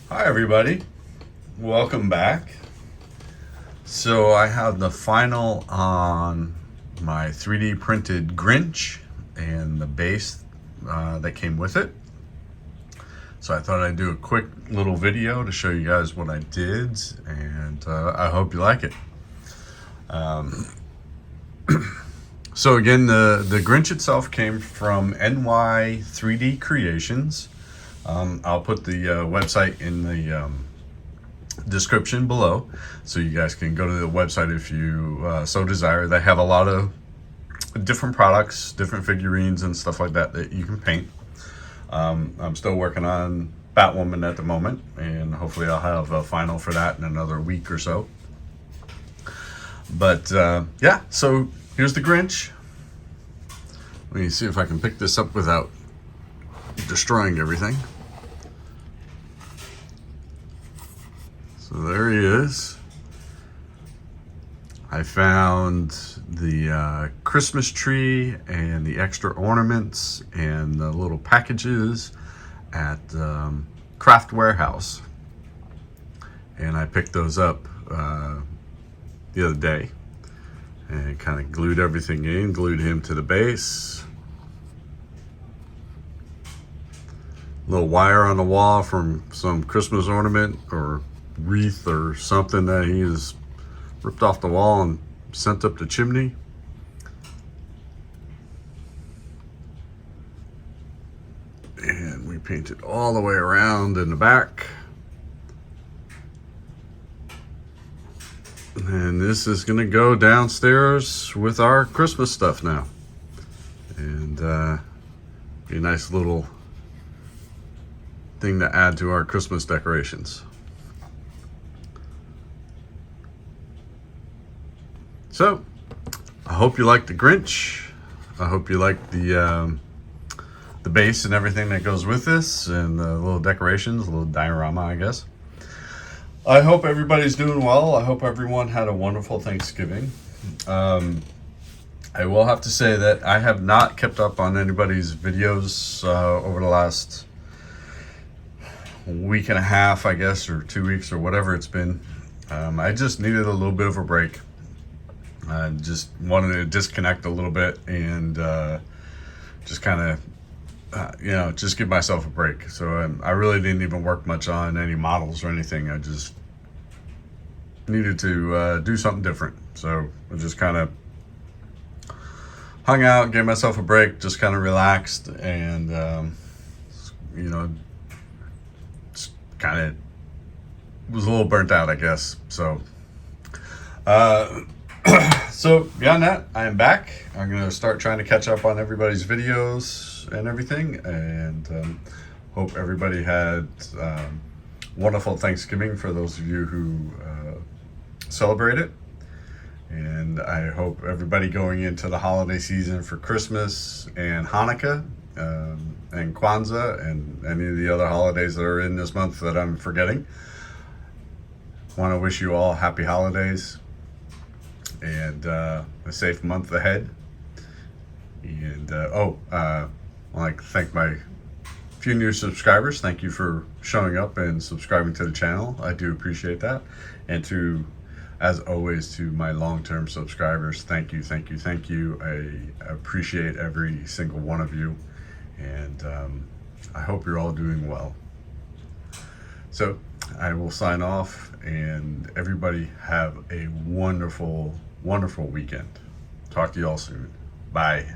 Hi everybody, welcome back. So I have the final on my 3D printed Grinch and the base that came with it. So I thought I'd do a quick little video to show you guys what I did, and I hope you like it. So again, the Grinch itself came from NY 3D Creations. I'll put the website in the description below, so you guys can go to the website if you so desire. They have a lot of different products, different figurines and stuff like that that you can paint. I'm still working on Batwoman at the moment, and hopefully I'll have a final for that in another week or so. But yeah, so here's the Grinch. Let me see if I can pick this up without destroying everything. So there he is. I found the Christmas tree and the extra ornaments and the little packages at Craft Warehouse, and I picked those up the other day and kind of glued everything in, glued him to the base. Little wire on the wall from some Christmas ornament or wreath or something that he has ripped off the wall and sent up the chimney. And we painted all the way around in the back. And this is gonna go downstairs with our Christmas stuff now, and be a nice little thing to add to our Christmas decorations. So I hope you like the Grinch. I hope you like the base and everything that goes with this, and the little decorations, a little diorama, I guess. I hope everybody's doing well. I hope everyone had a wonderful Thanksgiving. I will have to say that I have not kept up on anybody's videos over the last week and a half, I guess, or 2 weeks, or whatever it's been. I just needed a little bit of a break. I just wanted to disconnect a little bit and just kind of just give myself a break. So I really didn't even work much on any models or anything. I just needed to do something different. So I just kind of hung out, gave myself a break, just kind of relaxed, and just kind of was a little burnt out, I guess. So so beyond that, I am back. I'm going to start trying to catch up on everybody's videos and everything, and hope everybody had wonderful Thanksgiving for those of you who celebrate it. And I hope everybody going into the holiday season for Christmas and Hanukkah and Kwanzaa and any of the other holidays that are in this month that I'm forgetting, want to wish you all happy holidays and a safe month ahead. And I'd like to thank my few new subscribers. Thank you for showing up and subscribing to the channel. I do appreciate that. And as always, to my long-term subscribers, thank you, thank you, thank you. I appreciate every single one of you, and I hope you're all doing well. So I will sign off, and everybody have a wonderful, wonderful weekend. Talk to you all soon. Bye.